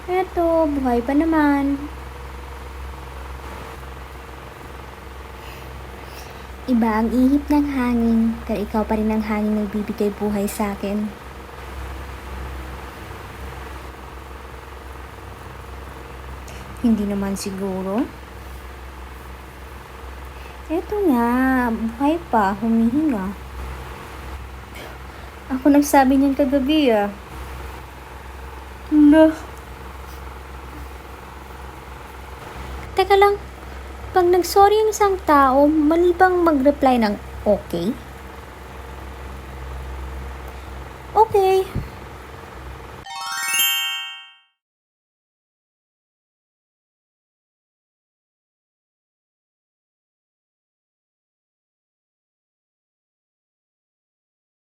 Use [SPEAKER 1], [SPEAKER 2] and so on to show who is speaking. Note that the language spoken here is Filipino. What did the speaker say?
[SPEAKER 1] Eto, buhay pa naman. Iba ang ihip ng hangin, pero ikaw pa rin ang hangin nagbibigay buhay sa akin. Hindi naman siguro. Eto nga, buhay pa, humihinga. Ako nagsabi niyan kagabi ah. Lah. Teka lang, pag nag-sorry yung isang tao, mali bang mag-reply ng okay?